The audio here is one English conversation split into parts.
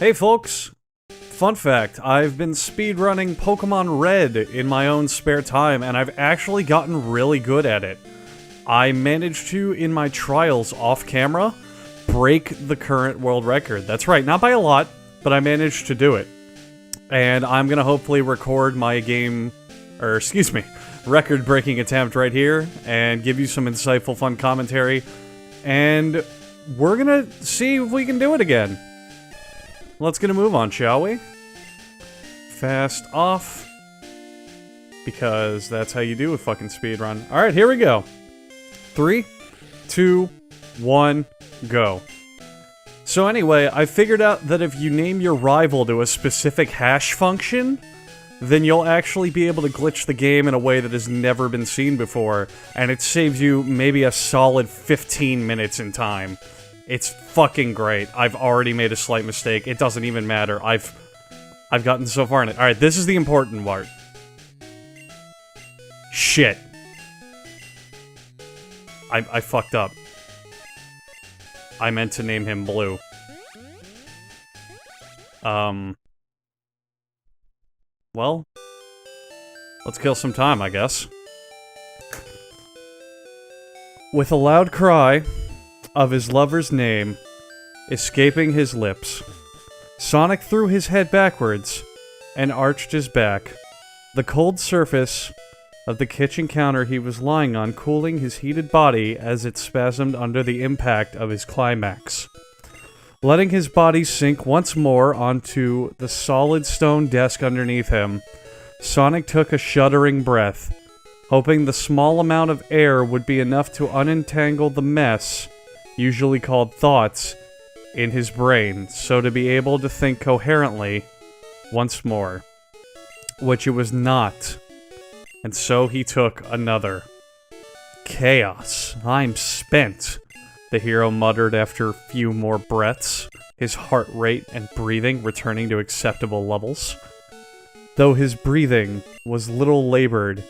Hey folks! Fun fact, I've been speedrunning Pokemon Red in my own spare time, and I've actually gotten really good at it. I managed to, in my trials off-camera, break the current world record. That's right, not by a lot, but I managed to do it. And I'm gonna hopefully record my record-breaking attempt right here, and give you some insightful, fun commentary, and we're gonna see if we can do it again. Let's get a move on, shall we? Fast off. Because that's how you do a fucking speedrun. Alright, here we go. 3, 2, 1, go. So anyway, I figured out that if you name your rival to a specific hash function, then you'll actually be able to glitch the game in a way that has never been seen before, and it saves you maybe a solid 15 minutes in time. It's fucking great. I've already made a slight mistake. It doesn't even matter. I've gotten so far in it. Alright, this is the important part. Shit. I fucked up. I meant to name him Blue. Well, let's kill some time, I guess. With a loud cry of his lover's name escaping his lips, Sonic threw his head backwards and arched his back, the cold surface of the kitchen counter he was lying on cooling his heated body as it spasmed under the impact of his climax. Letting his body sink once more onto the solid stone desk underneath him, Sonic took a shuddering breath, hoping the small amount of air would be enough to unentangle the mess, usually called thoughts, in his brain, so to be able to think coherently once more. Which it was not. And so he took another. Chaos. I'm spent, the hero muttered after a few more breaths, his heart rate and breathing returning to acceptable levels. Though his breathing was little labored,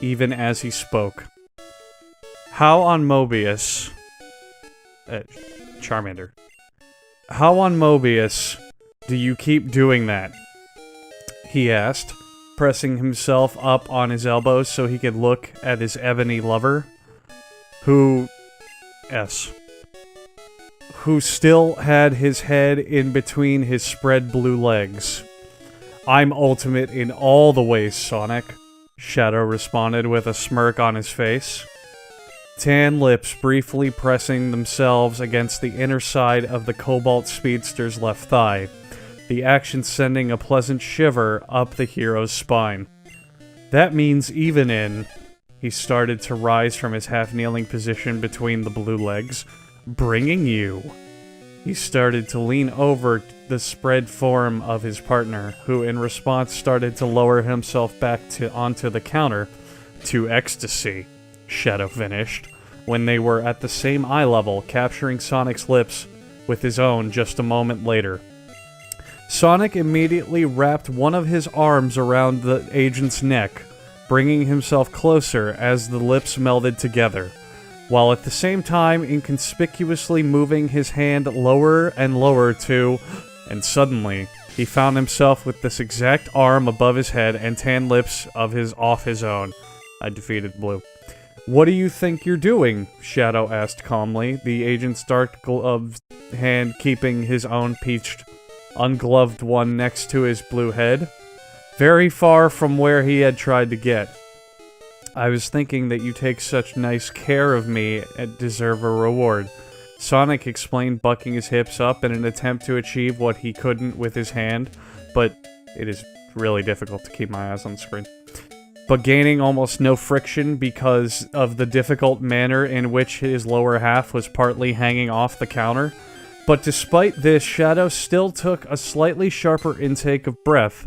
even as he spoke. How on Mobius... Charmander. How on Mobius do you keep doing that? He asked, pressing himself up on his elbows so he could look at his ebony lover, who still had his head in between his spread blue legs. I'm ultimate in all the ways, Sonic, Shadow responded with a smirk on his face. Tan lips briefly pressing themselves against the inner side of the Cobalt Speedster's left thigh, the action sending a pleasant shiver up the hero's spine. That means even in... He started to rise from his half-kneeling position between the blue legs. Bringing you. He started to lean over the spread form of his partner, who in response started to lower himself back onto the counter to ecstasy. Shadow finished, when they were at the same eye level, capturing Sonic's lips with his own just a moment later. Sonic immediately wrapped one of his arms around the agent's neck, bringing himself closer as the lips melded together, while at the same time inconspicuously moving his hand lower and lower to... And suddenly, he found himself with this exact arm above his head and tan lips off his own. I defeated Blue. What do you think you're doing? Shadow asked calmly, the agent's dark gloved hand keeping his own peached, ungloved one next to his blue head. Very far from where he had tried to get. I was thinking that you take such nice care of me and deserve a reward. Sonic explained, bucking his hips up in an attempt to achieve what he couldn't with his hand, but it is really difficult to keep my eyes on the screen. But gaining almost no friction because of the difficult manner in which his lower half was partly hanging off the counter. But despite this, Shadow still took a slightly sharper intake of breath.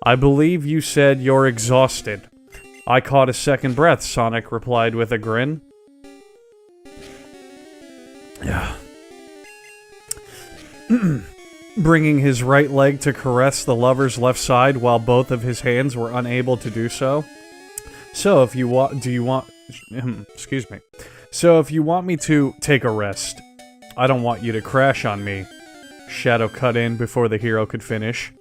I believe you said you're exhausted. I caught a second breath, Sonic replied with a grin. Yeah. Bringing his right leg to caress the lover's left side while both of his hands were unable to do so. So if you want, excuse me. So if you want me to take a rest, I don't want you to crash on me. Shadow cut in before the hero could finish,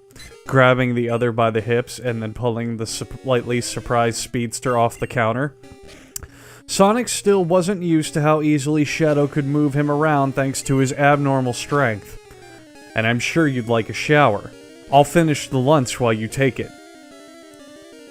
grabbing the other by the hips and then pulling the slightly surprised speedster off the counter. Sonic still wasn't used to how easily Shadow could move him around thanks to his abnormal strength. And I'm sure you'd like a shower. I'll finish the lunch while you take it.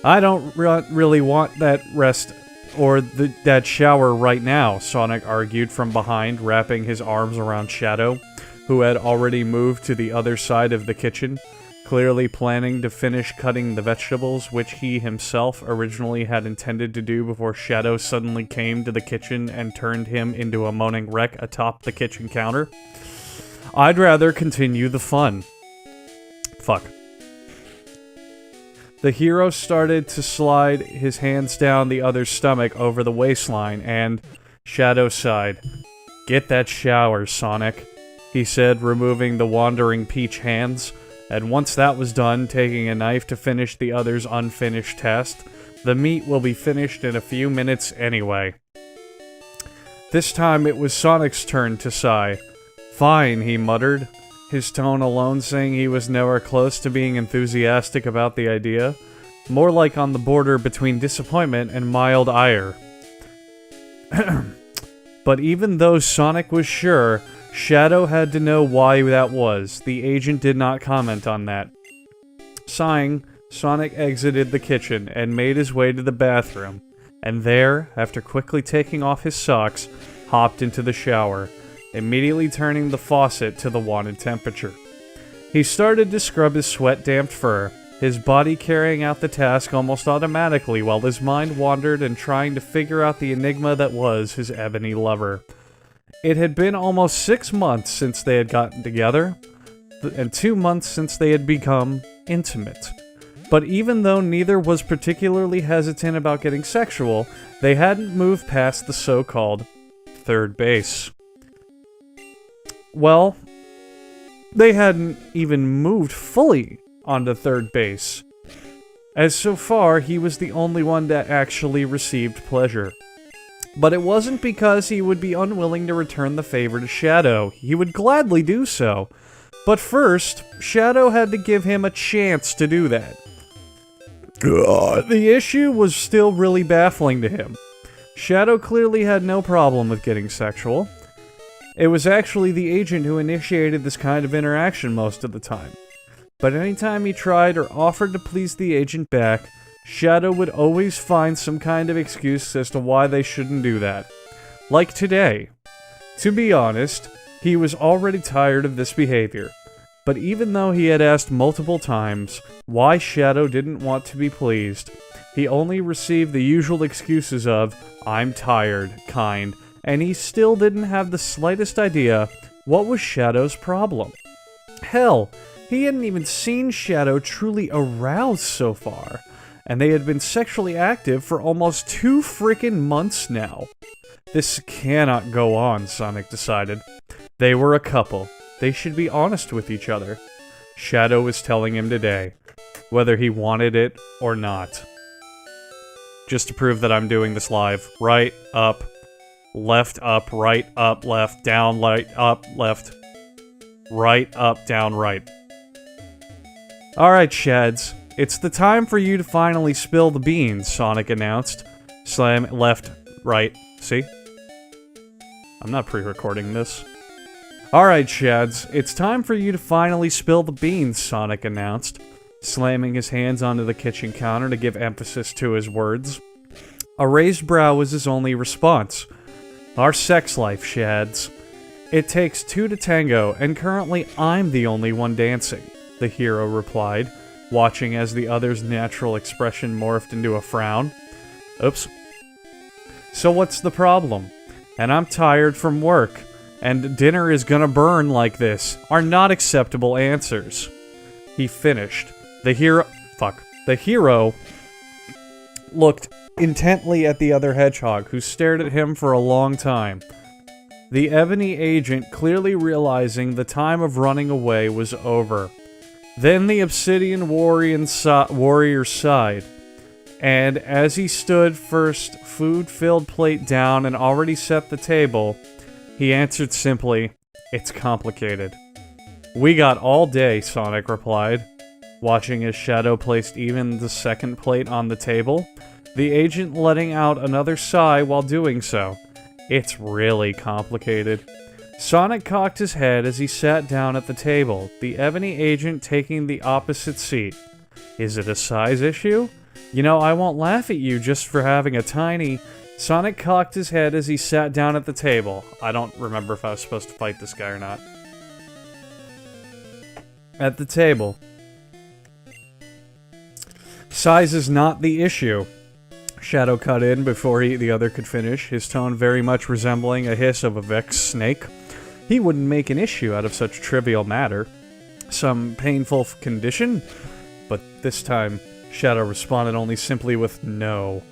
I don't really want that rest or that shower right now, Sonic argued from behind, wrapping his arms around Shadow, who had already moved to the other side of the kitchen, clearly planning to finish cutting the vegetables, which he himself originally had intended to do before Shadow suddenly came to the kitchen and turned him into a moaning wreck atop the kitchen counter. I'd rather continue the fun. Fuck. The hero started to slide his hands down the other's stomach over the waistline, and Shadow sighed. Get that shower, Sonic, he said, removing the wandering peach hands. And once that was done, taking a knife to finish the other's unfinished task. The meat will be finished in a few minutes anyway. This time it was Sonic's turn to sigh. Fine, he muttered, his tone alone saying he was nowhere close to being enthusiastic about the idea, more like on the border between disappointment and mild ire. But even though Sonic was sure, Shadow had to know why that was. The agent did not comment on that. Sighing, Sonic exited the kitchen and made his way to the bathroom, and there, after quickly taking off his socks, hopped into the shower, immediately turning the faucet to the wanted temperature. He started to scrub his sweat-damped fur, his body carrying out the task almost automatically while his mind wandered and trying to figure out the enigma that was his ebony lover. It had been almost 6 months since they had gotten together, and 2 months since they had become intimate. But even though neither was particularly hesitant about getting sexual, they hadn't moved past the so-called third base. Well, they hadn't even moved fully onto third base, as so far he was the only one that actually received pleasure. But it wasn't because he would be unwilling to return the favor to Shadow. He would gladly do so. But first, Shadow had to give him a chance to do that. The issue was still really baffling to him. Shadow clearly had no problem with getting sexual. It was actually the agent who initiated this kind of interaction most of the time. But anytime he tried or offered to please the agent back, Shadow would always find some kind of excuse as to why they shouldn't do that. Like today. To be honest, he was already tired of this behavior. But even though he had asked multiple times why Shadow didn't want to be pleased, he only received the usual excuses of, I'm tired, kind, and he still didn't have the slightest idea what was Shadow's problem. Hell, he hadn't even seen Shadow truly aroused so far, and they had been sexually active for almost 2 frickin' months now. This cannot go on, Sonic decided. They were a couple. They should be honest with each other. Shadow was telling him today, whether he wanted it or not. Just to prove that I'm doing this live. Right, up, left, up, right, up, left, down, right, up, left, right, up, down, right. Alright, Shads. It's the time for you to finally spill the beans, Sonic announced. Slam, left, right. See? I'm not pre-recording this. Alright, Shads. It's time for you to finally spill the beans, Sonic announced, slamming his hands onto the kitchen counter to give emphasis to his words. A raised brow was his only response. Our sex life, Shads. It takes 2 to tango, and currently I'm the only one dancing, the hero replied, watching as the other's natural expression morphed into a frown. Oops. So what's the problem? And I'm tired from work, and dinner is gonna burn like this, are not acceptable answers. He finished. The hero looked intently at the other hedgehog, who stared at him for a long time. The ebony agent clearly realizing the time of running away was over. Then the obsidian warrior sighed, and as he stood first food-filled plate down and already set the table, he answered simply, "It's complicated." We got all day, Sonic replied, watching his shadow placed even the second plate on the table, the agent letting out another sigh while doing so. It's really complicated. Sonic cocked his head as he sat down at the table, the ebony agent taking the opposite seat. Is it a size issue? You know, I won't laugh at you just for having a tiny... Sonic cocked his head as he sat down at the table. I don't remember if I was supposed to fight this guy or not. At the table. Size is not the issue. Shadow cut in before the other could finish, his tone very much resembling a hiss of a vexed snake. He wouldn't make an issue out of such trivial matter. Some painful condition? But this time, Shadow responded only simply with no.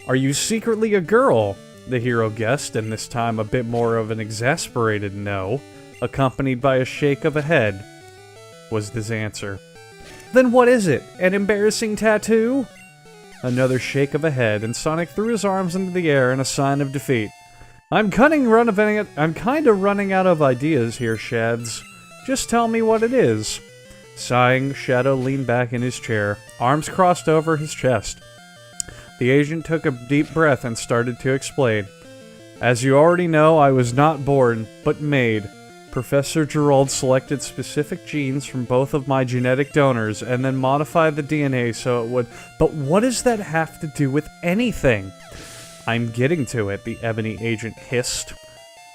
Are you secretly a girl? The hero guessed, and this time a bit more of an exasperated no, accompanied by a shake of a head, was his answer. Then what is it? An embarrassing tattoo? Another shake of a head, and Sonic threw his arms into the air in a sign of defeat. I'm kinda running out of ideas here, Shads. Just tell me what it is. Sighing, Shadow leaned back in his chair, arms crossed over his chest. The agent took a deep breath and started to explain. As you already know, I was not born, but made. Professor Gerald selected specific genes from both of my genetic donors and then modified the DNA so it would... But what does that have to do with anything? I'm getting to it, the ebony agent hissed.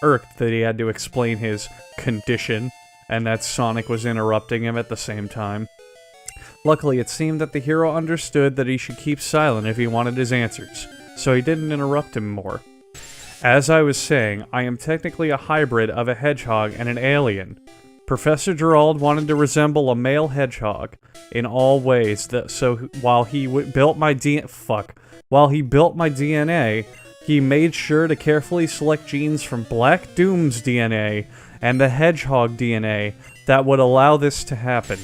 Irked that he had to explain his condition, and that Sonic was interrupting him at the same time. Luckily, it seemed that the hero understood that he should keep silent if he wanted his answers, so he didn't interrupt him more. As I was saying, I am technically a hybrid of a hedgehog and an alien. Professor Gerald wanted to resemble a male hedgehog in all ways, so while he built my DNA, he made sure to carefully select genes from Black Doom's DNA and the hedgehog DNA that would allow this to happen.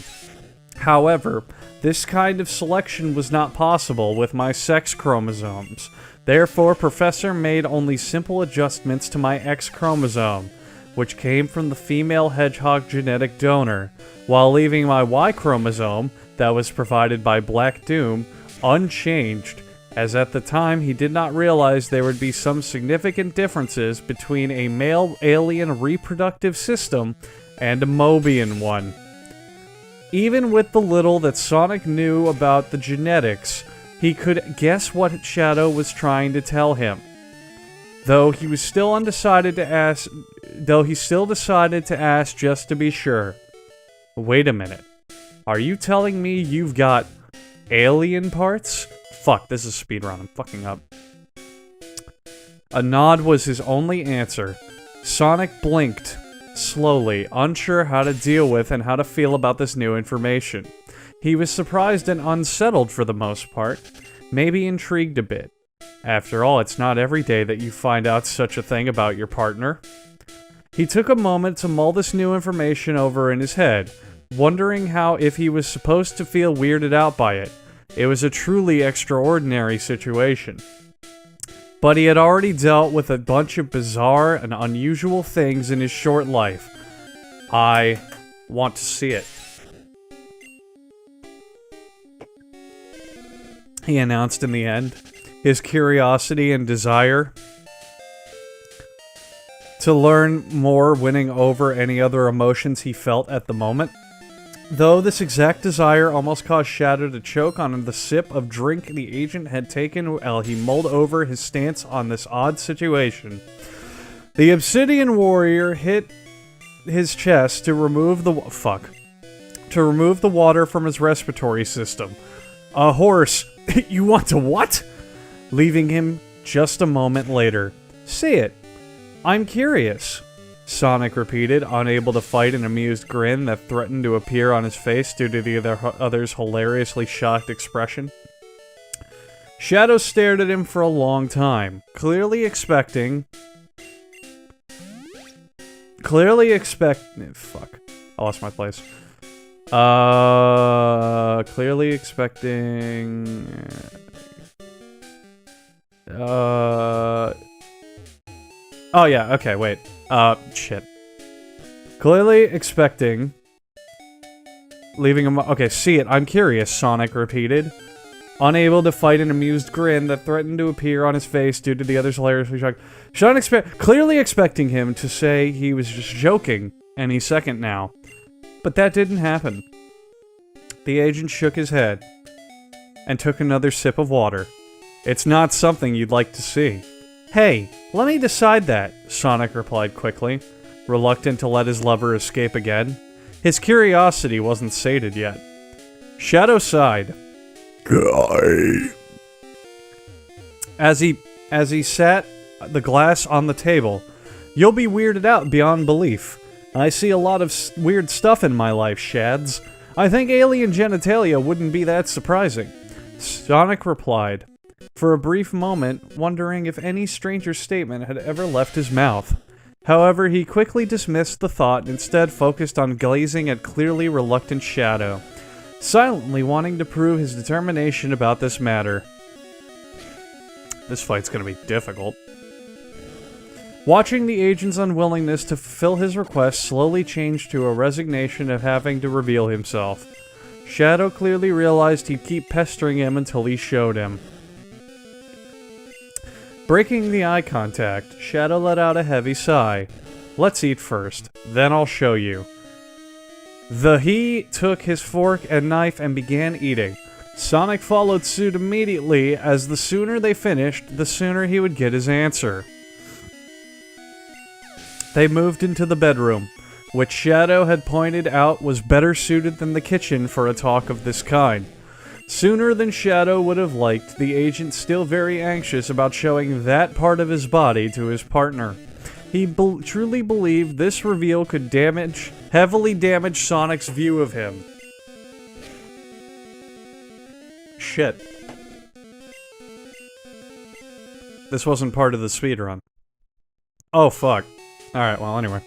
However, this kind of selection was not possible with my sex chromosomes. Therefore, Professor made only simple adjustments to my X chromosome, which came from the female hedgehog genetic donor, while leaving my Y chromosome, that was provided by Black Doom, unchanged, as at the time he did not realize there would be some significant differences between a male alien reproductive system and a Mobian one. Even with the little that Sonic knew about the genetics, he could guess what Shadow was trying to tell him. Though he still decided to ask just to be sure. Wait a minute. Are you telling me you've got alien parts? Fuck, this is speedrun. I'm fucking up. A nod was his only answer. Sonic blinked, slowly, unsure how to deal with and how to feel about this new information. He was surprised and unsettled for the most part, maybe intrigued a bit. After all, it's not every day that you find out such a thing about your partner. He took a moment to mull this new information over in his head, wondering if he was supposed to feel weirded out by it. It was a truly extraordinary situation. But he had already dealt with a bunch of bizarre and unusual things in his short life. I want to see it. He announced in the end, his curiosity and desire to learn more winning over any other emotions he felt at the moment. Though this exact desire almost caused Shadow to choke on the sip of drink the agent had taken while he mulled over his stance on this odd situation. The Obsidian Warrior hit his chest to remove the water from his respiratory system. A horse. You want to what? Leaving him just a moment later. Say it. I'm curious. Sonic repeated, unable to fight an amused grin that threatened to appear on his face due to the other's hilariously shocked expression. Shadow stared at him for a long time, clearly expecting... Fuck. I lost my place. Clearly expecting... Oh yeah, okay, wait. Shit. Clearly expecting... Leaving him... Okay, see it. I'm curious, Sonic repeated. Unable to fight an amused grin that threatened to appear on his face due to the other's hilarious shock. Clearly expecting him to say he was just joking any second now. But that didn't happen. The agent shook his head and took another sip of water. It's not something you'd like to see. Hey, let me decide that, Sonic replied quickly, reluctant to let his lover escape again. His curiosity wasn't sated yet. Shadow sighed. As he sat the glass on the table. You'll be weirded out beyond belief. I see a lot of weird stuff in my life, Shads. I think alien genitalia wouldn't be that surprising. Sonic replied, for a brief moment, wondering if any stranger statement had ever left his mouth. However, he quickly dismissed the thought and instead focused on gazing at clearly reluctant Shadow, silently wanting to prove his determination about this matter. This fight's gonna be difficult. Watching the agent's unwillingness to fulfill his request slowly changed to a resignation of having to reveal himself. Shadow clearly realized he'd keep pestering him until he showed him. Breaking the eye contact, Shadow let out a heavy sigh. Let's eat first, then I'll show you. He took his fork and knife and began eating. Sonic followed suit immediately, as the sooner they finished, the sooner he would get his answer. They moved into the bedroom, which Shadow had pointed out was better suited than the kitchen for a talk of this kind. Sooner than Shadow would have liked, the agent still very anxious about showing that part of his body to his partner. He truly believed this reveal could heavily damage Sonic's view of him. Shit. This wasn't part of the speedrun. Oh, fuck. Alright, well, anyway.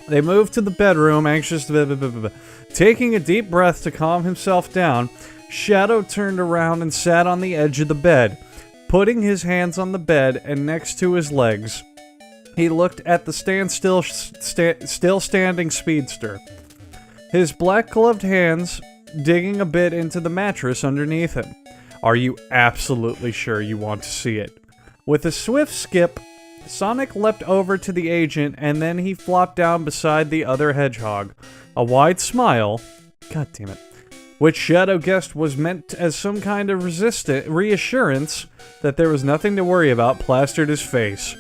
They moved to the bedroom, anxious to... Taking a deep breath to calm himself down, Shadow turned around and sat on the edge of the bed, putting his hands on the bed and next to his legs. He looked at the still standing speedster. His black-gloved hands digging a bit into the mattress underneath him. Are you absolutely sure you want to see it? With a swift skip, Sonic leapt over to the agent and then he flopped down beside the other hedgehog. A wide smile, god damn it, which Shadow guessed was meant as some kind of reassurance that there was nothing to worry about, plastered his face.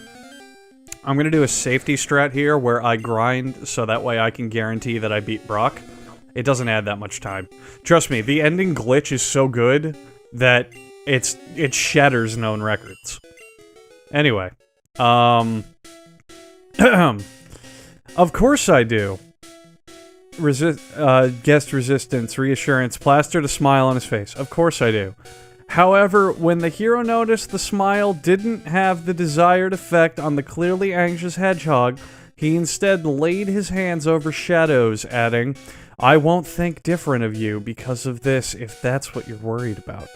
I'm gonna do a safety strat here where I grind so that way I can guarantee that I beat Brock. It doesn't add that much time. Trust me, the ending glitch is so good that it shatters known records. Anyway, of course I do. Guest resistance, reassurance, plastered a smile on his face. Of course I do. However, when the hero noticed the smile didn't have the desired effect on the clearly anxious hedgehog, he instead laid his hands over Shadow's, adding, I won't think different of you because of this if that's what you're worried about.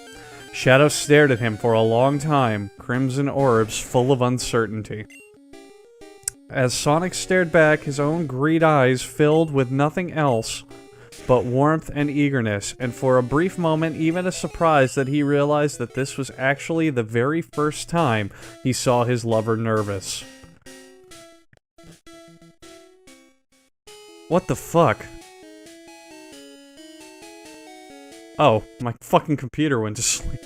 Shadow stared at him for a long time, crimson orbs full of uncertainty. As Sonic stared back, his own greed eyes filled with nothing else but warmth and eagerness, and for a brief moment even a surprise that he realized that this was actually the very first time he saw his lover nervous. What the fuck? Oh, my fucking computer went to sleep.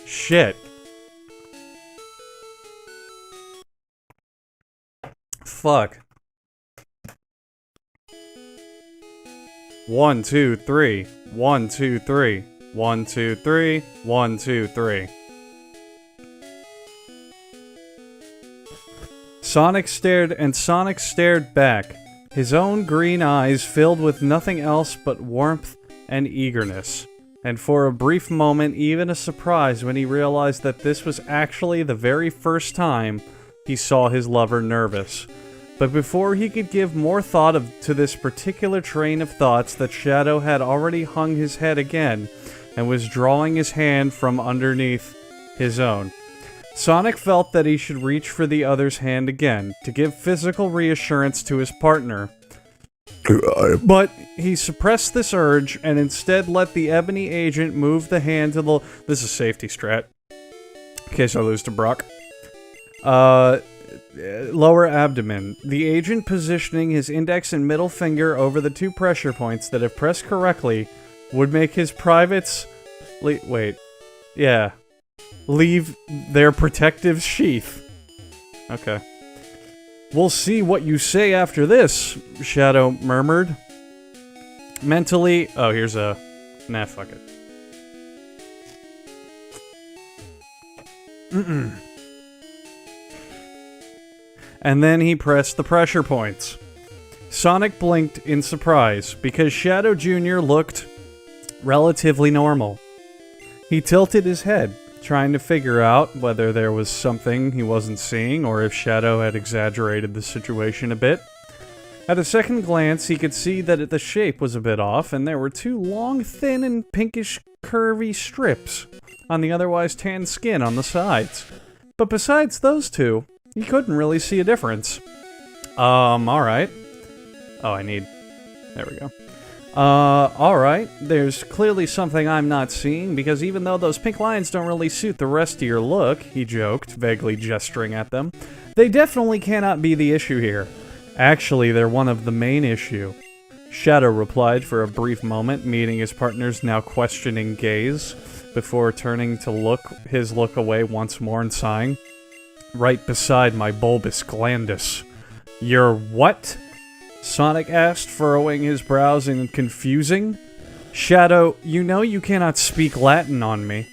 Shit. Fuck. 1, 2, 3. 1, 2, 3. 1, 2, 3. 1, 2, 3. Sonic stared back, his own green eyes filled with nothing else but warmth and eagerness. And for a brief moment, even a surprise when he realized that this was actually the very first time he saw his lover nervous. But before he could give more thought to this particular train of thoughts, that Shadow had already hung his head again and was drawing his hand from underneath his own. Sonic felt that he should reach for the other's hand again, to give physical reassurance to his partner. But he suppressed this urge, and instead let the ebony agent move the hand to the... This is safety strat. In case I lose to Brock. Lower abdomen. The agent positioning his index and middle finger over the 2 pressure points that, if pressed correctly, would make his privates... leave their protective sheath. Okay. We'll see what you say after this, Shadow murmured. Mentally... Oh, here's a... Nah, fuck it. And then he pressed the pressure points. Sonic blinked in surprise, because Shadow Jr. looked relatively normal. He tilted his head, trying to figure out whether there was something he wasn't seeing, or if Shadow had exaggerated the situation a bit. At a second glance, he could see that the shape was a bit off, and there were 2 long, thin, and pinkish, curvy strips on the otherwise tan skin on the sides. But besides those 2, he couldn't really see a difference. Alright. Oh, there we go. Alright. There's clearly something I'm not seeing, because even though those pink lines don't really suit the rest of your look, he joked, vaguely gesturing at them, they definitely cannot be the issue here. Actually, they're one of the main issue. Shadow replied for a brief moment, meeting his partner's now questioning gaze, before turning to look away once more and sighing. Right beside my bulbous glandus. Your what? Sonic asked, furrowing his brows in confusing. Shadow, you know you cannot speak Latin on me.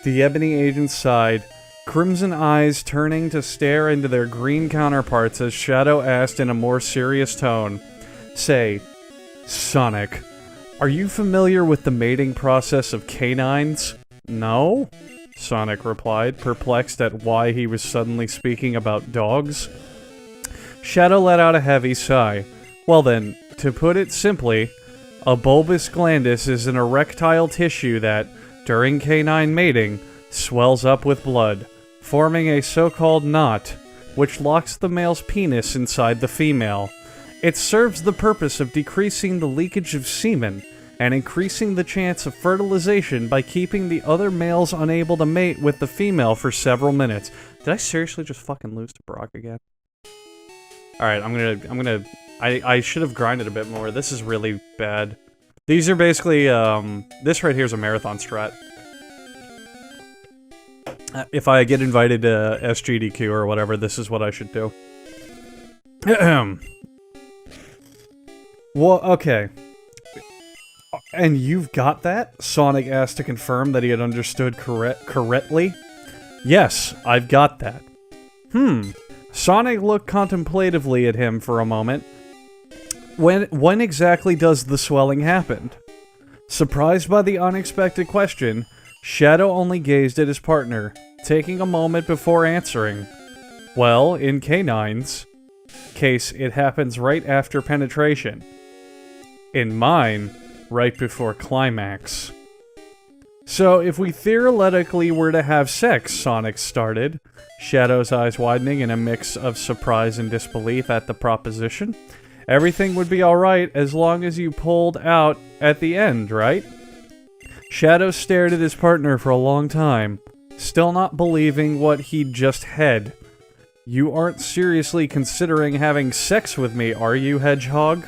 The ebony agent sighed, crimson eyes turning to stare into their green counterparts as Shadow asked in a more serious tone. Say, Sonic, are you familiar with the mating process of canines? No? Sonic replied, perplexed at why he was suddenly speaking about dogs. Shadow let out a heavy sigh. Well then, to put it simply, a bulbous glandus is an erectile tissue that, during canine mating, swells up with blood, forming a so-called knot, which locks the male's penis inside the female. It serves the purpose of decreasing the leakage of semen, and increasing the chance of fertilization by keeping the other males unable to mate with the female for several minutes. Did I seriously just fucking lose to Brock again? Alright, I should have grinded a bit more. This is really bad. These are basically, this right here is a marathon strat. If I get invited to SGDQ or whatever, this is what I should do. Well, okay. And you've got that? Sonic asked to confirm that he had understood correctly. Yes, I've got that. Sonic looked contemplatively at him for a moment. When exactly does the swelling happen? Surprised by the unexpected question, Shadow only gazed at his partner, taking a moment before answering. Well, in K9's case, it happens right after penetration. In mine, right before climax. So, if we theoretically were to have sex, Sonic started, Shadow's eyes widening in a mix of surprise and disbelief at the proposition, everything would be alright as long as you pulled out at the end, right? Shadow stared at his partner for a long time, still not believing what he'd just had. You aren't seriously considering having sex with me, are you, Hedgehog?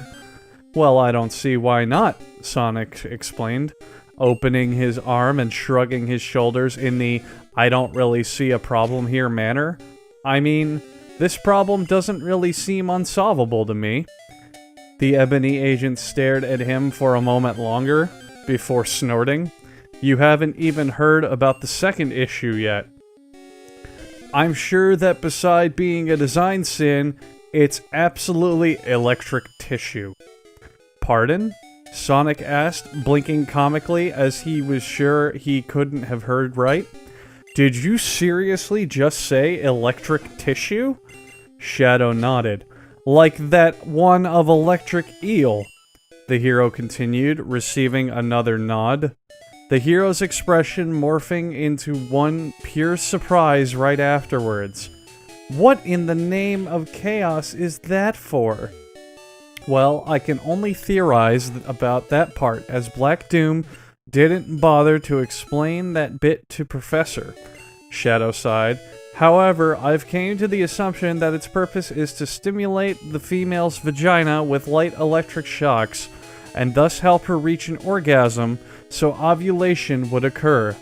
Well, I don't see why not, Sonic explained, opening his arm and shrugging his shoulders in the I don't really see a problem here manner. I mean, this problem doesn't really seem unsolvable to me. The ebony agent stared at him for a moment longer, before snorting. You haven't even heard about the second issue yet. I'm sure that beside being a design sin, it's absolutely electric tissue. Pardon? Sonic asked, blinking comically as he was sure he couldn't have heard right. Did you seriously just say electric tissue? Shadow nodded. Like that one of Electric Eel, the hero continued, receiving another nod. the hero's expression morphing into one pure surprise right afterwards. What in the name of chaos is that for? Well, I can only theorize about that part, as Black Doom didn't bother to explain that bit to Professor. Shadow sighed. However, I've came to the assumption that its purpose is to stimulate the female's vagina with light electric shocks, and thus help her reach an orgasm, so ovulation would occur.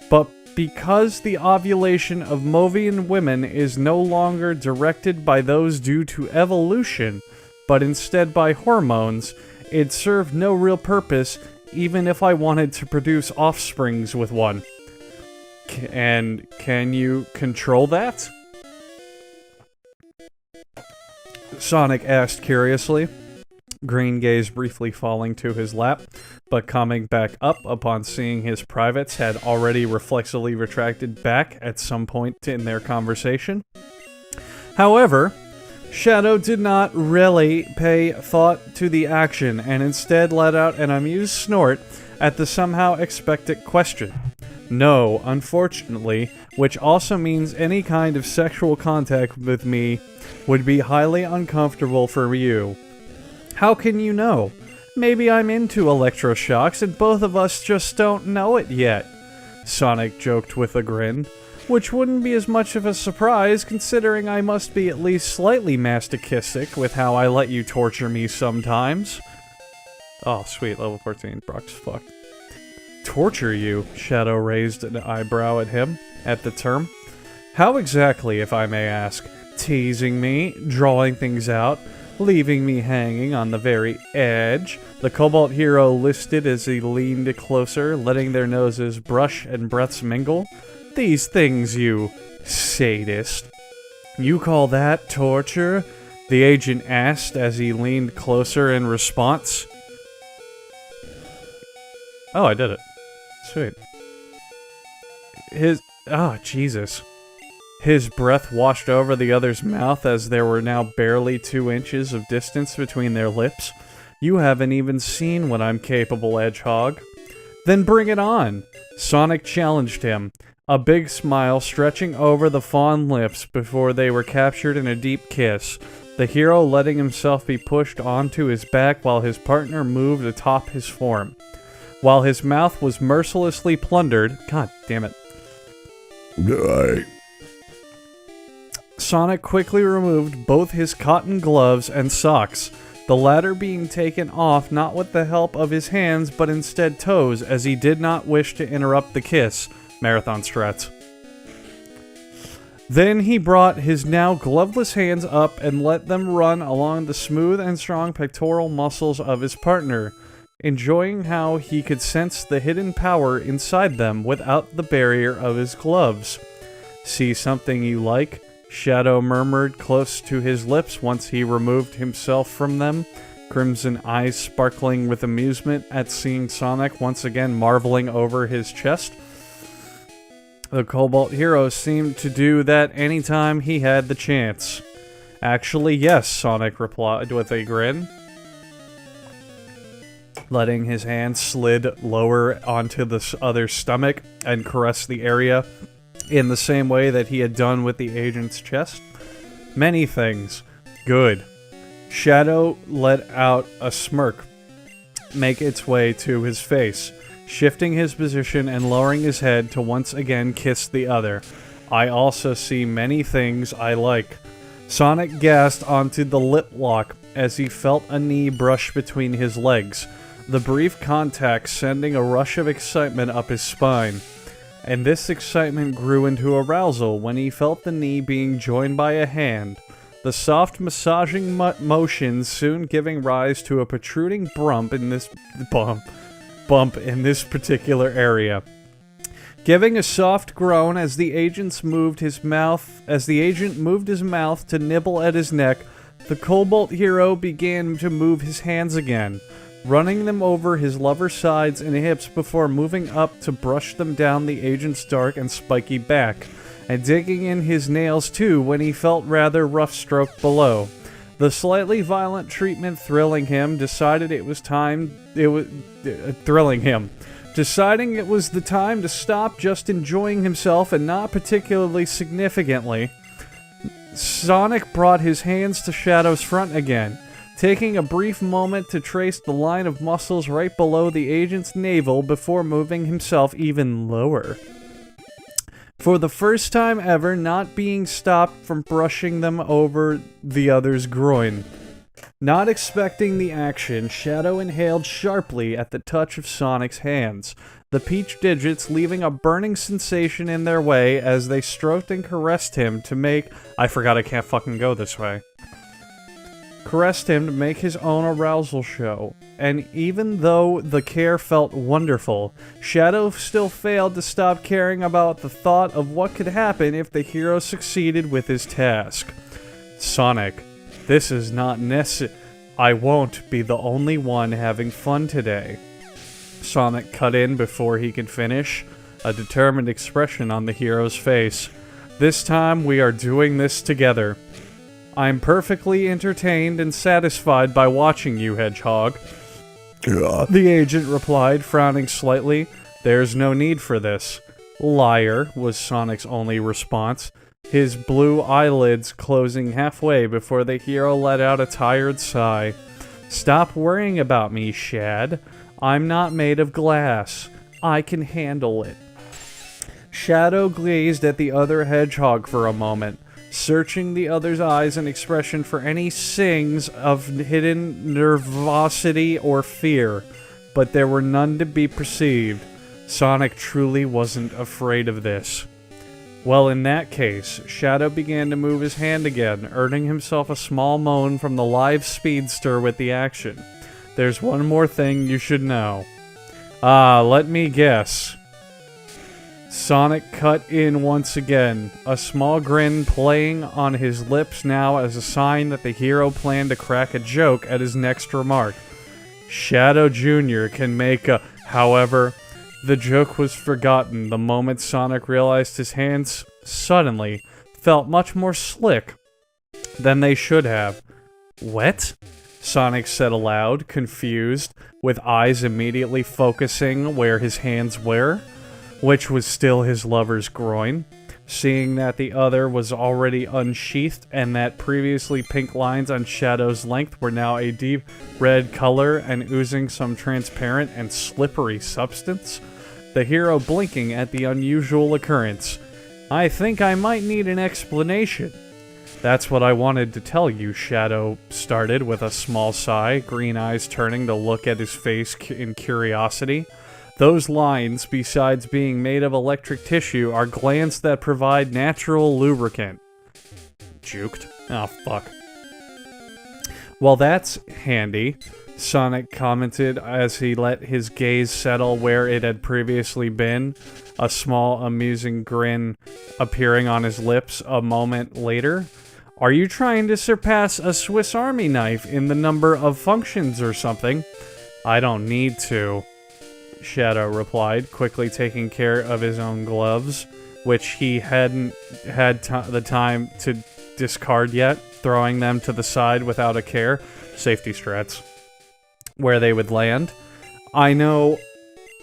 But because the ovulation of Movian women is no longer directed by those due to evolution, but instead by hormones, it served no real purpose, even if I wanted to produce offsprings with one. And can you control that? Sonic asked curiously, green gaze briefly falling to his lap, but coming back up upon seeing his privates had already reflexively retracted back at some point in their conversation. However, Shadow did not really pay thought to the action, and instead let out an amused snort at the somehow expected question. No, unfortunately, which also means any kind of sexual contact with me would be highly uncomfortable for you. How can you know? Maybe I'm into electroshocks and both of us just don't know it yet, Sonic joked with a grin, which wouldn't be as much of a surprise considering I must be at least slightly masochistic with how I let you torture me sometimes. Oh, sweet, level 14, Brock's fucked. Torture you? Shadow raised an eyebrow at him, at the term. How exactly, if I may ask? Teasing me, drawing things out, leaving me hanging on the very edge? The Cobalt Hero listed as he leaned closer, letting their noses brush and breaths mingle. These things, you sadist. You call that torture? The agent asked as he leaned closer in response. Oh, I did it. Sweet. Jesus. His breath washed over the other's mouth as there were now barely 2 inches of distance between their lips. You haven't even seen what I'm capable, Edgehog. Then bring it on. Sonic challenged him, a big smile stretching over the fawn lips before they were captured in a deep kiss, the hero letting himself be pushed onto his back while his partner moved atop his form. While his mouth was mercilessly plundered... God damn it. Sonic quickly removed both his cotton gloves and socks, the latter being taken off not with the help of his hands but instead toes, as he did not wish to interrupt the kiss. Marathon strats. Then he brought his now gloveless hands up and let them run along the smooth and strong pectoral muscles of his partner, enjoying how he could sense the hidden power inside them without the barrier of his gloves. See something you like? Shadow murmured close to his lips once he removed himself from them, crimson eyes sparkling with amusement at seeing Sonic once again marveling over his chest. The Cobalt Hero seemed to do that anytime he had the chance. Actually, yes, Sonic replied with a grin, letting his hand slid lower onto the other's stomach and caress the area in the same way that he had done with the agent's chest. Many things. Good. Shadow let out a smirk make its way to his face, shifting his position and lowering his head to once again kiss the other. I also see many things I like. Sonic gasped onto the lip lock as he felt a knee brush between his legs, the brief contact sending a rush of excitement up his spine. And this excitement grew into arousal when he felt the knee being joined by a hand, the soft massaging motion soon giving rise to a protruding bump in this particular area. Giving a soft groan as the agent moved his mouth to nibble at his neck, the Cobalt Hero began to move his hands again, running them over his lover's sides and hips before moving up to brush them down the agent's dark and spiky back, and digging in his nails too when he felt rather rough stroke below. The slightly violent treatment thrilling him, Deciding it was the time to stop just enjoying himself and not particularly significantly, Sonic brought his hands to Shadow's front again, taking a brief moment to trace the line of muscles right below the agent's navel before moving himself even lower. For the first time ever, not being stopped from brushing them over the other's groin. Not expecting the action, Shadow inhaled sharply at the touch of Sonic's hands, the peach digits leaving a burning sensation in their way as they stroked and caressed him to make... I forgot I can't fucking go this way. Caressed him to make his own arousal show. And even though the care felt wonderful, Shadow still failed to stop caring about the thought of what could happen if the hero succeeded with his task. Sonic, this is not necessary. I won't be the only one having fun today. Sonic cut in before he could finish, a determined expression on the hero's face. This time we are doing this together. I'm perfectly entertained and satisfied by watching you, Hedgehog. The agent replied, frowning slightly. There's no need for this. Liar, was Sonic's only response, his blue eyelids closing halfway before the hero let out a tired sigh. Stop worrying about me, Shad. I'm not made of glass. I can handle it. Shadow gazed at the other hedgehog for a moment, searching the other's eyes and expression for any sings of hidden nervosity or fear, but there were none to be perceived. Sonic truly wasn't afraid of this. Well, in that case, Shadow began to move his hand again, earning himself a small moan from the live speedster with the action. There's one more thing you should know. Let me guess. Sonic cut in once again, a small grin playing on his lips now as a sign that the hero planned to crack a joke at his next remark. Shadow Jr. can make a... However, the joke was forgotten the moment Sonic realized his hands suddenly felt much more slick than they should have. Wet? Sonic said aloud, confused, with eyes immediately focusing where his hands were, which was still his lover's groin, seeing that the other was already unsheathed and that previously pink lines on Shadow's length were now a deep red color and oozing some transparent and slippery substance. The hero blinking at the unusual occurrence. I think I might need an explanation. That's what I wanted to tell you, Shadow started with a small sigh, green eyes turning to look at his face in curiosity. Those lines, besides being made of electric tissue, are glands that provide natural lubricant. Juked. Oh, fuck. Well, that's handy, Sonic commented as he let his gaze settle where it had previously been, a small, amusing grin appearing on his lips a moment later. Are you trying to surpass a Swiss Army knife in the number of functions or something? I don't need to, Shadow replied, quickly taking care of his own gloves, which he hadn't had the time to discard yet, throwing them to the side without a care. Safety strats. Where they would land. I know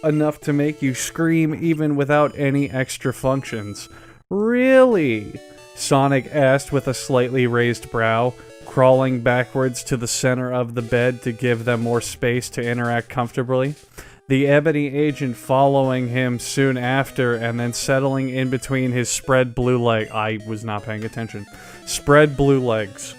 enough to make you scream even without any extra functions. Really? Sonic asked with a slightly raised brow, crawling backwards to the center of the bed to give them more space to interact comfortably. The ebony agent following him soon after and then settling in between his spread blue leg. I was not paying attention. Spread blue legs.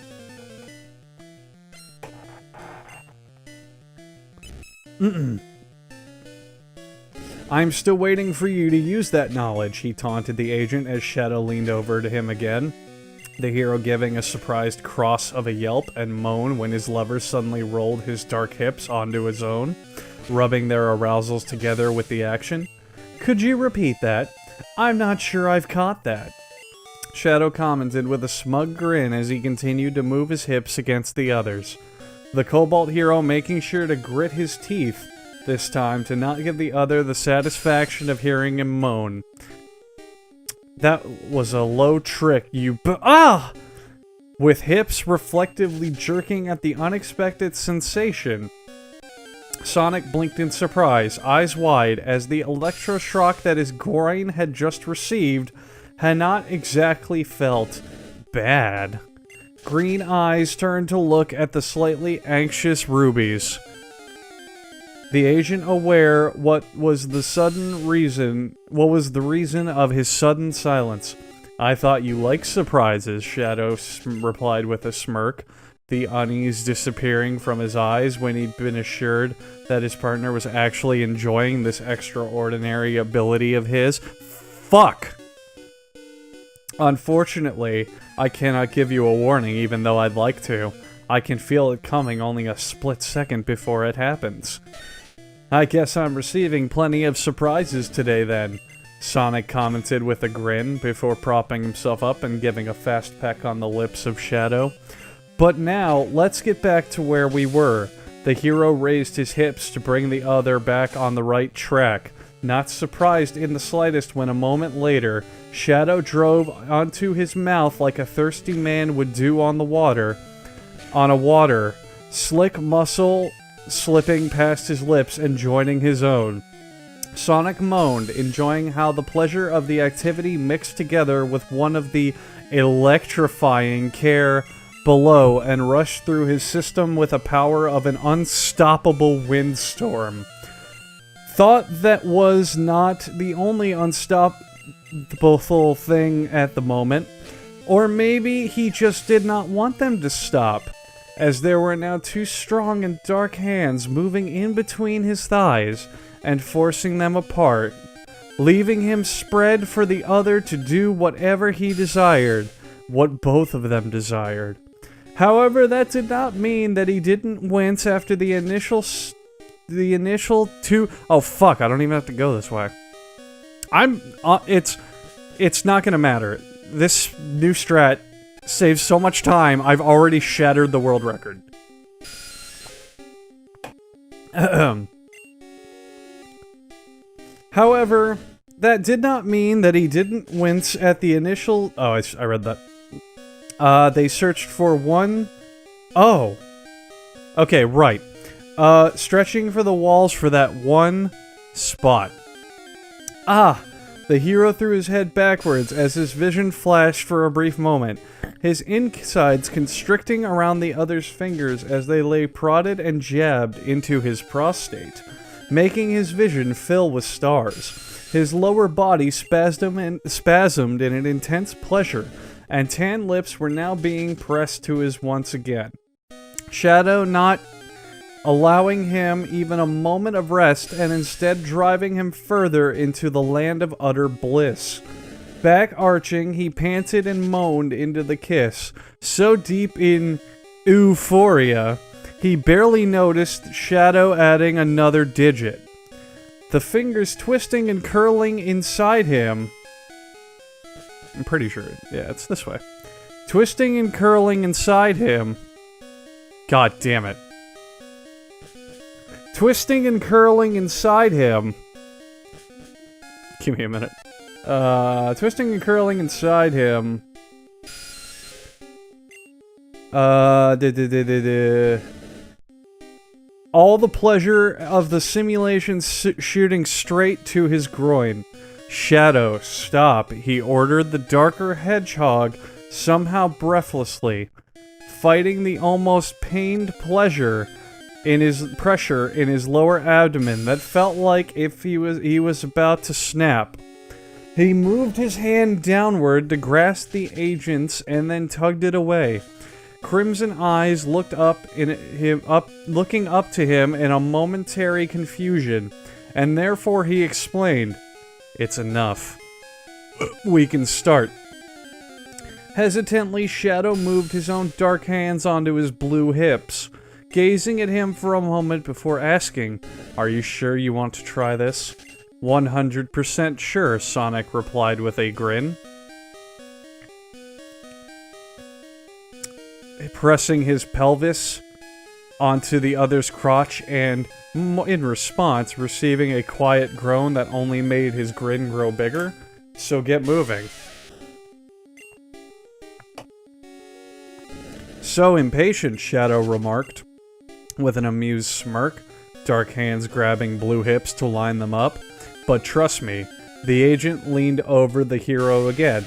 I'm still waiting for you to use that knowledge, he taunted the agent as Shadow leaned over to him again, the hero giving a surprised cross of a yelp and moan when his lover suddenly rolled his dark hips onto his own, rubbing their arousals together with the action. Could you repeat that? I'm not sure I've caught that. Shadow commented with a smug grin as he continued to move his hips against the others. The Cobalt hero making sure to grit his teeth, this time to not give the other the satisfaction of hearing him moan. That was a low trick, you With hips reflectively jerking at the unexpected sensation, Sonic blinked in surprise, eyes wide, as the electroshock that his groin had just received had not exactly felt bad. Green eyes turned to look at the slightly anxious Rubies. The agent aware what was the reason of his sudden silence. I thought you liked surprises, Shadow replied with a smirk, the unease disappearing from his eyes when he'd been assured that his partner was actually enjoying this extraordinary ability of his. Fuck! Unfortunately, I cannot give you a warning even though I'd like to. I can feel it coming only a split second before it happens. I guess I'm receiving plenty of surprises today then, Sonic commented with a grin before propping himself up and giving a fast peck on the lips of Shadow. But now, let's get back to where we were. The hero raised his hips to bring the other back on the right track, not surprised in the slightest when a moment later, Shadow drove onto his mouth like a thirsty man would do on a water, slick muscle slipping past his lips and joining his own. Sonic moaned, enjoying how the pleasure of the activity mixed together with one of the electrifying care below and rushed through his system with the power of an unstoppable windstorm. Thought that was not the only unstoppable thing at the moment, or maybe he just did not want them to stop, as there were now two strong and dark hands moving in between his thighs and forcing them apart, leaving him spread for the other to do whatever he desired, what both of them desired. However, that did not mean that he didn't wince after the initial two... Oh, fuck, I don't even have to go this way. It's not gonna matter. This new strat saves so much time, I've already shattered the world record. However, that did not mean that he didn't wince at the initial... Oh, I read that. They searched for one... Oh. Okay, right. Stretching for the walls for that one spot. Ah! The hero threw his head backwards as his vision flashed for a brief moment, his insides constricting around the other's fingers as they lay prodded and jabbed into his prostate, making his vision fill with stars. His lower body spasmed in an intense pleasure, and tan lips were now being pressed to his once again. Shadow not allowing him even a moment of rest and instead driving him further into the land of utter bliss. Back arching, he panted and moaned into the kiss, so deep in euphoria, he barely noticed Shadow adding another digit. The fingers twisting and curling inside him... I'm pretty sure, yeah, it's this way. Twisting and curling inside him... God damn it. Twisting and curling inside him... Give me a minute. Twisting and curling inside him... All the pleasure of the simulation shooting straight to his groin. Shadow, stop, he ordered the darker hedgehog somehow breathlessly, fighting the almost pained pleasure in his pressure in his lower abdomen that felt like if he was about to snap. He moved his hand downward to grasp the agent's and then tugged it away. Crimson eyes looked looking up to him in a momentary confusion, and therefore he explained, "It's enough. We can start." Hesitantly, Shadow moved his own dark hands onto his blue hips, gazing at him for a moment before asking, "Are you sure you want to try this?" 100% sure, Sonic replied with a grin. Pressing his pelvis onto the other's crotch and, in response, receiving a quiet groan that only made his grin grow bigger. So get moving. So impatient, Shadow remarked, with an amused smirk. dark hands grabbing blue hips to line them up. But trust me, the agent leaned over the hero again,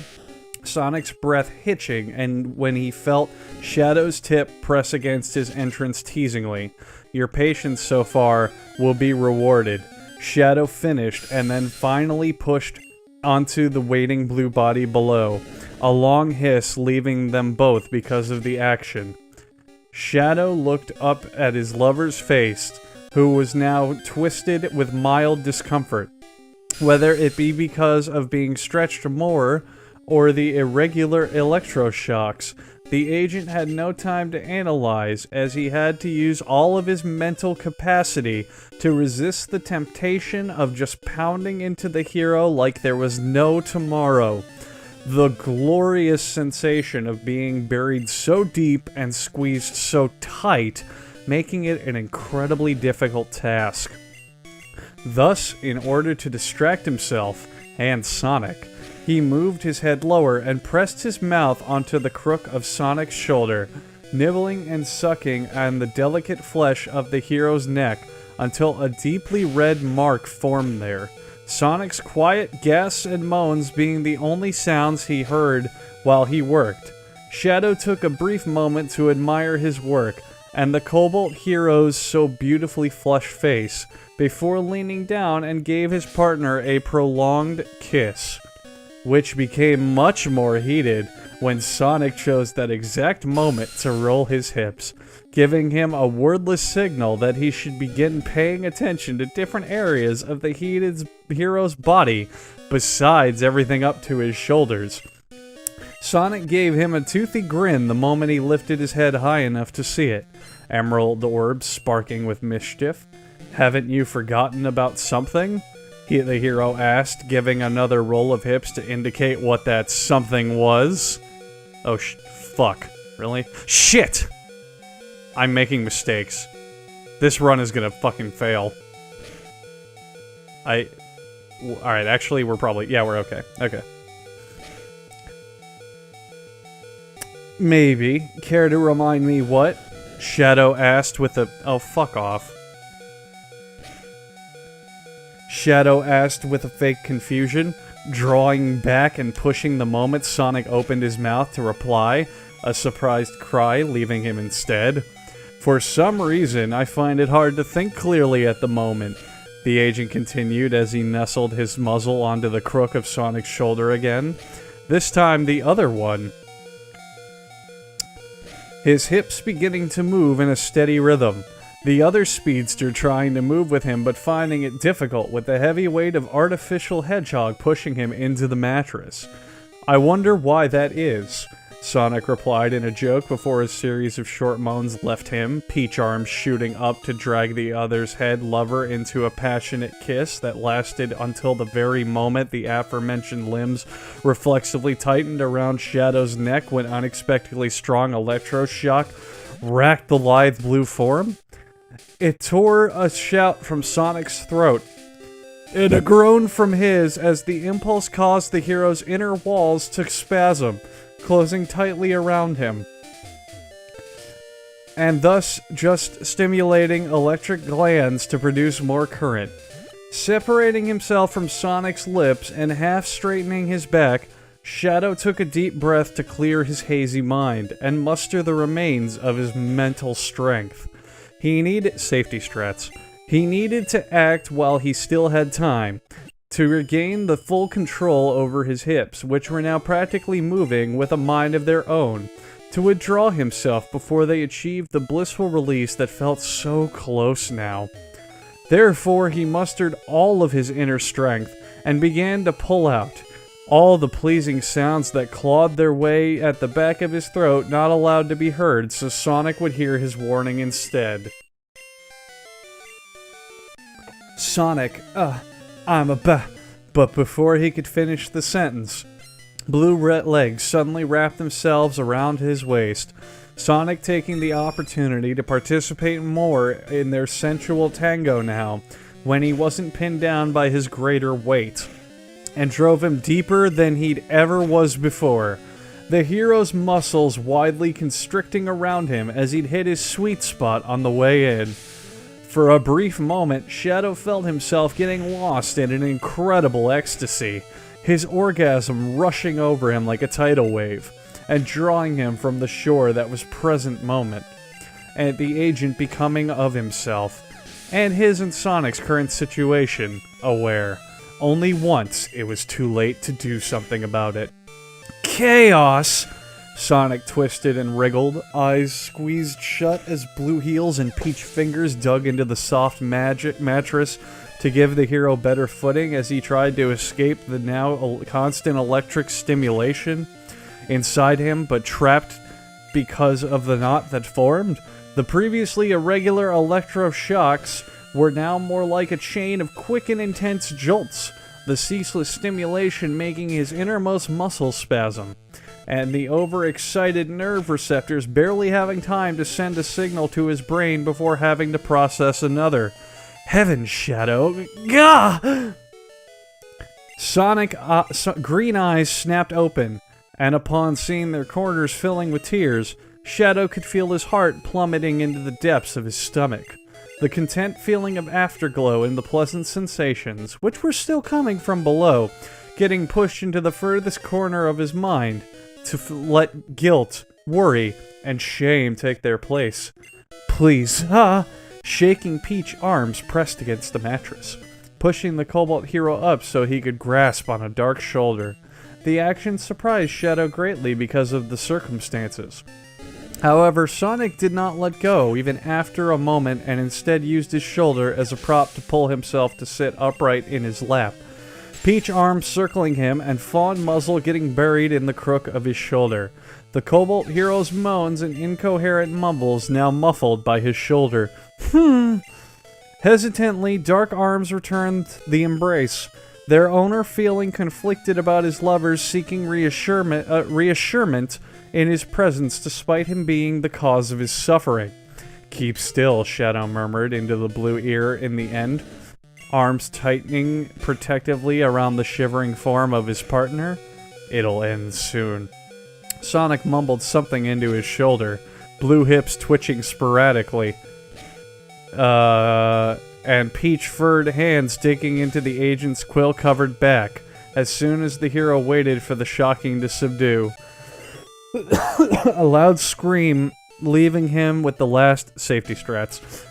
Sonic's breath hitching, and when he felt Shadow's tip press against his entrance teasingly. Your patience so far will be rewarded. Shadow finished and then finally pushed onto the waiting blue body below, a long hiss leaving them both because of the action. Shadow looked up at his lover's face, who was now twisted with mild discomfort. Whether it be because of being stretched more or the irregular electroshocks, the agent had no time to analyze, as he had to use all of his mental capacity to resist the temptation of just pounding into the hero like there was no tomorrow. The glorious sensation of being buried so deep and squeezed so tight, making it an incredibly difficult task. Thus, in order to distract himself and Sonic, he moved his head lower and pressed his mouth onto the crook of Sonic's shoulder, nibbling and sucking on the delicate flesh of the hero's neck until a deeply red mark formed there. Sonic's quiet gasps and moans being the only sounds he heard while he worked. Shadow took a brief moment to admire his work and the Cobalt hero's so beautifully flushed face before leaning down and gave his partner a prolonged kiss, which became much more heated when Sonic chose that exact moment to roll his hips, giving him a wordless signal that he should begin paying attention to different areas of the heated hero's body besides everything up to his shoulders. Sonic gave him a toothy grin the moment he lifted his head high enough to see it, emerald orbs sparking with mischief. "Haven't you forgotten about something?" the hero asked, giving another roll of hips to indicate what that something was. Oh, fuck. Really? Shit! I'm making mistakes. This run is gonna fucking fail. Alright, actually, we're probably... Yeah, we're okay. Okay. Maybe. Care to remind me what? Shadow asked with a... Oh, fuck off. Shadow asked with a fake confusion, drawing back and pushing the moment Sonic opened his mouth to reply, a surprised cry leaving him instead. "For some reason, I find it hard to think clearly at the moment," the agent continued as he nestled his muzzle onto the crook of Sonic's shoulder again. This time the other one. His hips beginning to move in a steady rhythm. The other speedster trying to move with him but finding it difficult with the heavy weight of artificial hedgehog pushing him into the mattress. "I wonder why that is," Sonic replied in a joke before a series of short moans left him, peach arms shooting up to drag the other's head lover into a passionate kiss that lasted until the very moment the aforementioned limbs reflexively tightened around Shadow's neck when unexpectedly strong electroshock racked the lithe blue form. It tore a shout from Sonic's throat, and a groan from his as the impulse caused the hero's inner walls to spasm, closing tightly around him, and thus just stimulating electric glands to produce more current. Separating himself from Sonic's lips and half-straightening his back, Shadow took a deep breath to clear his hazy mind and muster the remains of his mental strength. He needed safety strats. He needed to act while he still had time, to regain the full control over his hips, which were now practically moving with a mind of their own, to withdraw himself before they achieved the blissful release that felt so close now. Therefore, he mustered all of his inner strength and began to pull out, all the pleasing sounds that clawed their way at the back of his throat not allowed to be heard so Sonic would hear his warning instead. Sonic, I'm a but before he could finish the sentence, blue red legs suddenly wrapped themselves around his waist, Sonic taking the opportunity to participate more in their sensual tango now, when he wasn't pinned down by his greater weight, and drove him deeper than he'd ever was before, the hero's muscles widely constricting around him as he'd hit his sweet spot on the way in. For a brief moment, Shadow felt himself getting lost in an incredible ecstasy, his orgasm rushing over him like a tidal wave, and drawing him from the shore that was present moment, and the agent becoming of himself, and his and Sonic's current situation, aware. Only once it was too late to do something about it. Chaos! Sonic twisted and wriggled, eyes squeezed shut as blue heels and peach fingers dug into the soft mattress to give the hero better footing as he tried to escape the now constant electric stimulation inside him, but trapped because of the knot that formed. The previously irregular electroshocks were now more like a chain of quick and intense jolts, the ceaseless stimulation making his innermost muscles spasm, and the overexcited nerve receptors barely having time to send a signal to his brain before having to process another. Heavens, Shadow. Gah! Sonic green eyes snapped open, and upon seeing their corners filling with tears, Shadow could feel his heart plummeting into the depths of his stomach. The content feeling of afterglow and the pleasant sensations, which were still coming from below, getting pushed into the furthest corner of his mind to let guilt, worry, and shame take their place. Please, Shaking Peach arms pressed against the mattress, pushing the Cobalt hero up so he could grasp on a dark shoulder. The action surprised Shadow greatly because of the circumstances. However, Sonic did not let go even after a moment and instead used his shoulder as a prop to pull himself to sit upright in his lap. Peach arms circling him and fawn muzzle getting buried in the crook of his shoulder. The Cobalt hero's moans and incoherent mumbles now muffled by his shoulder. Hesitantly, Dark Arms returned the embrace, their owner feeling conflicted about his lover's seeking reassurement in his presence despite him being the cause of his suffering. Keep still, Shadow murmured into the blue ear in the end, arms tightening protectively around the shivering form of his partner. It'll end soon. Sonic mumbled something into his shoulder, blue hips twitching sporadically, and peach-furred hands digging into the agent's quill-covered back as soon as the hero waited for the shocking to subdue. A loud scream, leaving him with the last safety strats.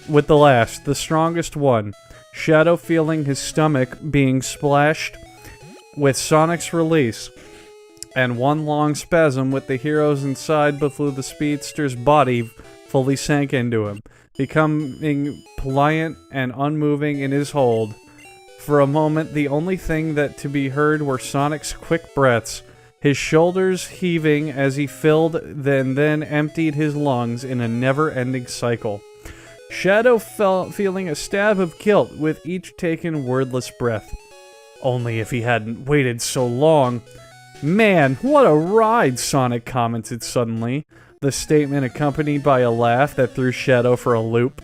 With the strongest one, Shadow feeling his stomach being splashed with Sonic's release, and one long spasm with the hero's inside before the speedster's body fully sank into him, becoming pliant and unmoving in his hold. For a moment, the only thing that to be heard were Sonic's quick breaths, his shoulders heaving as he filled then emptied his lungs in a never-ending cycle. Shadow feeling a stab of guilt with each taken wordless breath. Only if he hadn't waited so long. Man, what a ride, Sonic commented suddenly, the statement accompanied by a laugh that threw Shadow for a loop.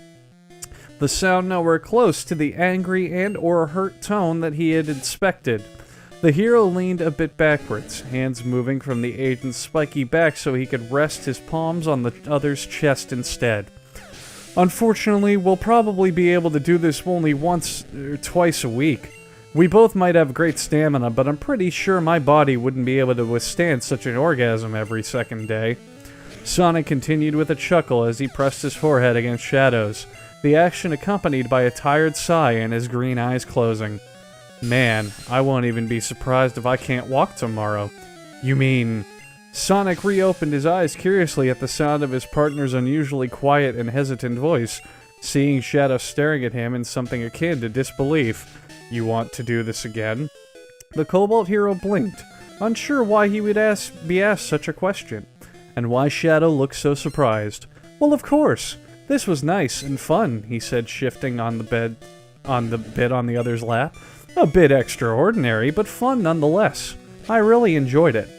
The sound nowhere close to the angry and/or hurt tone that he had expected. The hero leaned a bit backwards, hands moving from the agent's spiky back so he could rest his palms on the other's chest instead. Unfortunately, we'll probably be able to do this only once or twice a week. We both might have great stamina, but I'm pretty sure my body wouldn't be able to withstand such an orgasm every second day. Sonic continued with a chuckle as he pressed his forehead against Shadow's, the action accompanied by a tired sigh and his green eyes closing. Man, I won't even be surprised if I can't walk tomorrow. You mean... Sonic reopened his eyes curiously at the sound of his partner's unusually quiet and hesitant voice, seeing Shadow staring at him in something akin to disbelief. You want to do this again? The Cobalt hero blinked, unsure why he would be asked such a question, and why Shadow looked so surprised. Well, of course. This was nice and fun, he said, shifting on the bed on the other's lap. A bit extraordinary, but fun nonetheless. I really enjoyed it.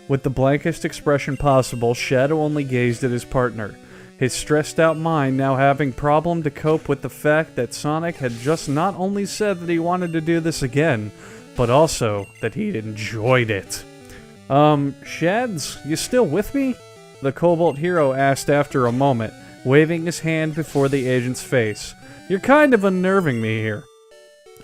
With the blankest expression possible, Shadow only gazed at his partner, his stressed-out mind now having problem to cope with the fact that Sonic had just not only said that he wanted to do this again, but also that he'd enjoyed it. Shads, you still with me? The Cobalt hero asked after a moment, waving his hand before the agent's face. You're kind of unnerving me here.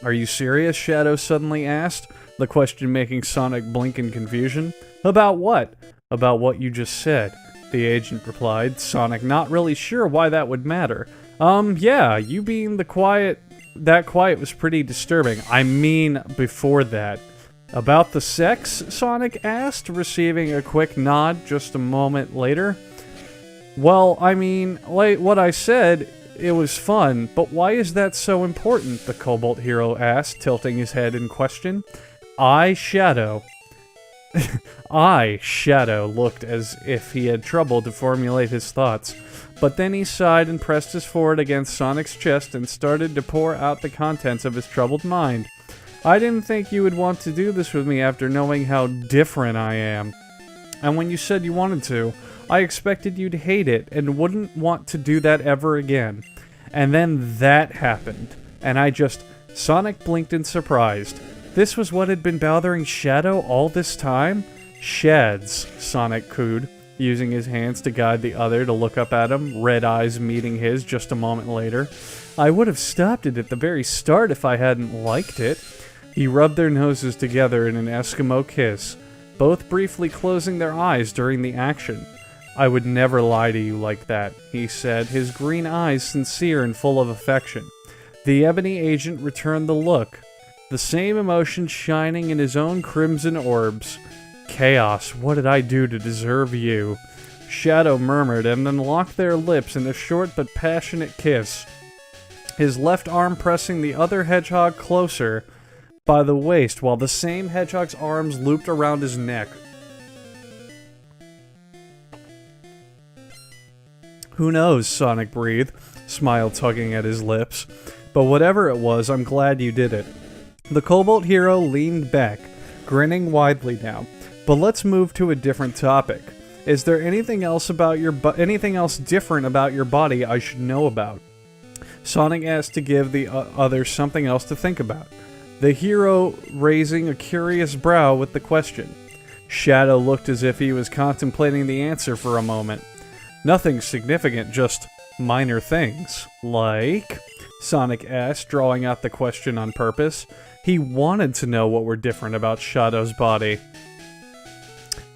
Are you serious? Shadow suddenly asked, the question making Sonic blink in confusion. About what? About what you just said, the agent replied, Sonic not really sure why that would matter. Yeah, you being that quiet was pretty disturbing. I mean, before that. About the sex? Sonic asked, receiving a quick nod just a moment later. Well, I mean, like what I said, it was fun, but why is that so important? The Cobalt Hero asked, tilting his head in question. Shadow, looked as if he had trouble to formulate his thoughts, but then he sighed and pressed his forehead against Sonic's chest and started to pour out the contents of his troubled mind. I didn't think you would want to do this with me after knowing how different I am. And when you said you wanted to, I expected you'd hate it and wouldn't want to do that ever again. And then that happened, and Sonic blinked in surprise. This was what had been bothering Shadow all this time? Shads, Sonic cooed, using his hands to guide the other to look up at him, red eyes meeting his just a moment later. I would have stopped it at the very start if I hadn't liked it. He rubbed their noses together in an Eskimo kiss, both briefly closing their eyes during the action. I would never lie to you like that, he said, his green eyes sincere and full of affection. The ebony agent returned the look, the same emotion shining in his own crimson orbs. Chaos, what did I do to deserve you? Shadow murmured and then locked their lips in a short but passionate kiss, his left arm pressing the other hedgehog closer by the waist while the same hedgehog's arms looped around his neck. Who knows, Sonic breathed, smile tugging at his lips. But whatever it was, I'm glad you did it. The Cobalt Hero leaned back, grinning widely now. But let's move to a different topic. Is there anything else different about your body I should know about? Sonic asked to give the others something else to think about, the hero raising a curious brow with the question. Shadow looked as if he was contemplating the answer for a moment. Nothing significant, just minor things. Like? Sonic asked, drawing out the question on purpose. He wanted to know what were different about Shadow's body.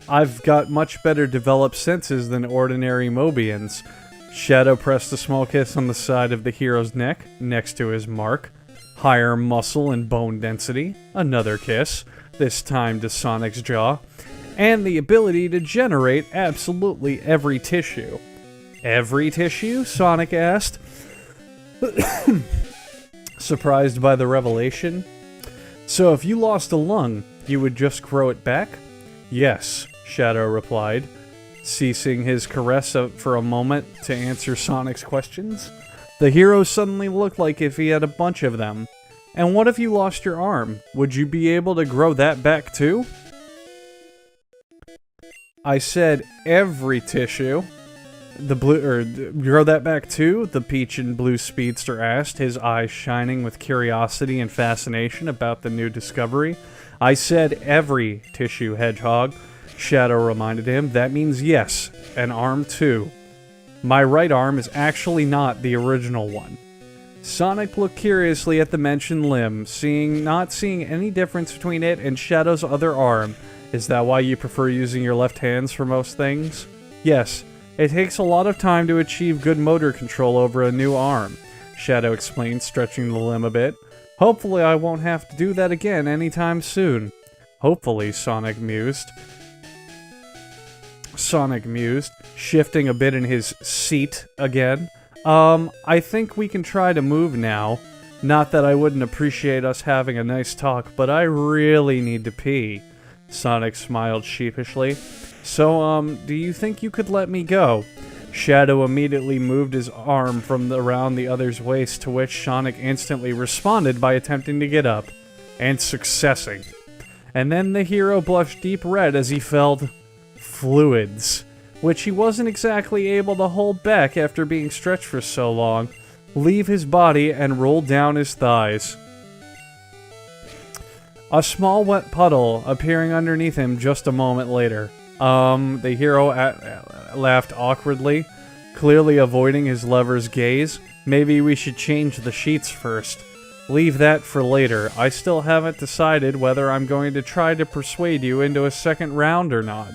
I've got much better developed senses than ordinary Mobians. Shadow pressed a small kiss on the side of the hero's neck, next to his mark. Higher muscle and bone density. Another kiss, this time to Sonic's jaw. And the ability to generate absolutely every tissue. Every tissue? Sonic asked, surprised by the revelation. So if you lost a lung, you would just grow it back? Yes, Shadow replied, ceasing his caress for a moment to answer Sonic's questions. The hero suddenly looked like if he had a bunch of them. And what if you lost your arm? Would you be able to grow that back too? I said every tissue. Grow that back too? The peach and blue speedster asked, his eyes shining with curiosity and fascination about the new discovery. I said every tissue, Hedgehog, Shadow reminded him. That means yes, an arm too. My right arm is actually not the original one. Sonic looked curiously at the mentioned limb, not seeing any difference between it and Shadow's other arm. Is that why you prefer using your left hands for most things? Yes, it takes a lot of time to achieve good motor control over a new arm, Shadow explained, stretching the limb a bit. Hopefully I won't have to do that again anytime soon. Hopefully, Sonic mused, shifting a bit in his seat again. I think we can try to move now. Not that I wouldn't appreciate us having a nice talk, but I really need to pee. Sonic smiled sheepishly. So, do you think you could let me go? Shadow immediately moved his arm from around the other's waist, to which Sonic instantly responded by attempting to get up. And successing. And then the hero blushed deep red as he felt fluids, which he wasn't exactly able to hold back after being stretched for so long, leave his body and roll down his thighs. A small wet puddle appearing underneath him just a moment later. The hero laughed awkwardly, clearly avoiding his lover's gaze. Maybe we should change the sheets first. Leave that for later. I still haven't decided whether I'm going to try to persuade you into a second round or not.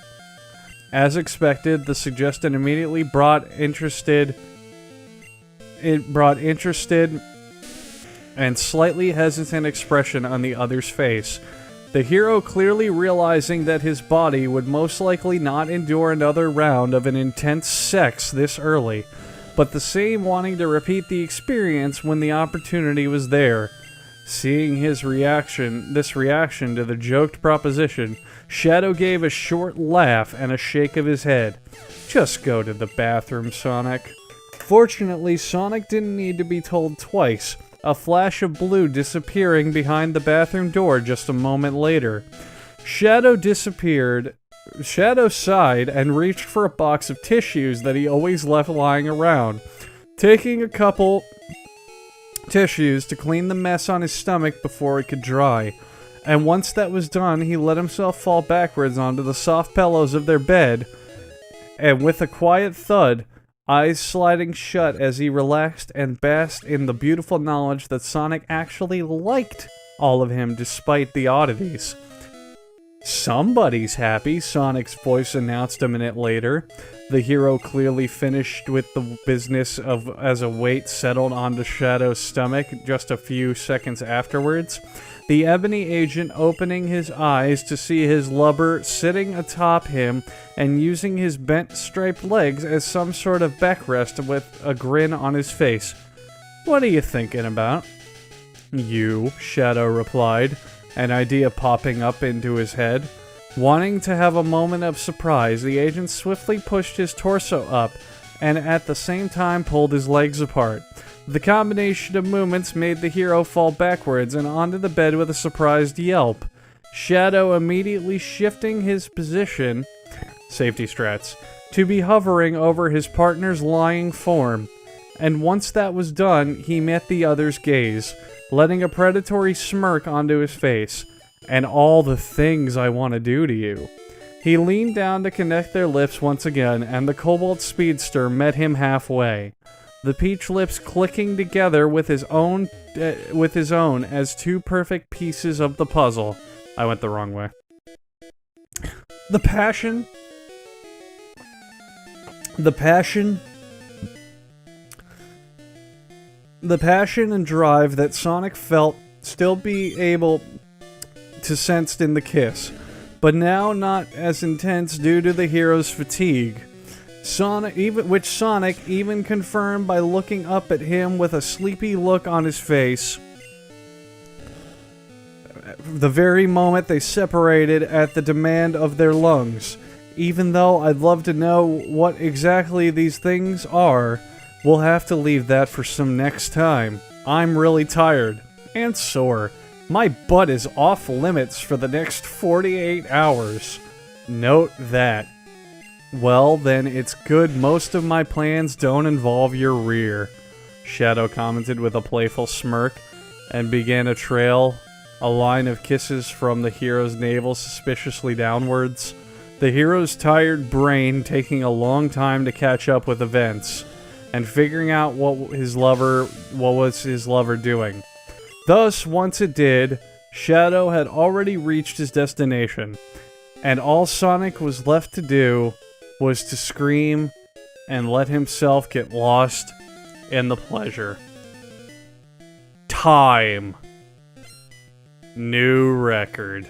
As expected, the suggestion immediately brought interested and slightly hesitant expression on the other's face. The hero, clearly realizing that his body would most likely not endure another round of an intense sex this early, but the same wanting to repeat the experience when the opportunity was there. Seeing this reaction to the joked proposition, Shadow gave a short laugh and a shake of his head. Just go to the bathroom, Sonic. Fortunately, Sonic didn't need to be told twice, a flash of blue disappearing behind the bathroom door just a moment later. Shadow sighed and reached for a box of tissues that he always left lying around, taking a couple tissues to clean the mess on his stomach before it could dry. And once that was done, he let himself fall backwards onto the soft pillows of their bed, and with a quiet thud, eyes sliding shut as he relaxed and basked in the beautiful knowledge that Sonic actually liked all of him despite the oddities. Somebody's happy, Sonic's voice announced a minute later. The hero clearly finished with the business as a weight settled onto Shadow's stomach just a few seconds afterwards. The ebony agent opening his eyes to see his lover sitting atop him and using his bent striped legs as some sort of backrest with a grin on his face. "What are you thinking about?" "You," Shadow replied, an idea popping up into his head. Wanting to have a moment of surprise, the agent swiftly pushed his torso up and at the same time pulled his legs apart. The combination of movements made the hero fall backwards and onto the bed with a surprised yelp. Shadow immediately shifting his position, safety strats, to be hovering over his partner's lying form. And once that was done, he met the other's gaze, letting a predatory smirk onto his face. "And all the things I want to do to you." He leaned down to connect their lips once again, and the Cobalt Speedster met him halfway. The peach lips clicking together with his own as two perfect pieces of the puzzle. I went the wrong way. The passion and drive that Sonic felt still be able to sense in the kiss, but now not as intense due to the hero's fatigue. Which Sonic even confirmed by looking up at him with a sleepy look on his face. The very moment they separated at the demand of their lungs. Even though I'd love to know what exactly these things are, we'll have to leave that for some next time. I'm really tired. And sore. My butt is off limits for the next 48 hours. Note that. Well, then it's good most of my plans don't involve your rear, Shadow commented with a playful smirk, and began to trail a line of kisses from the hero's navel suspiciously downwards. The hero's tired brain taking a long time to catch up with events, and figuring out what was his lover doing. Thus, once it did, Shadow had already reached his destination, and all Sonic was left to do was to scream and let himself get lost in the pleasure. Time. New record.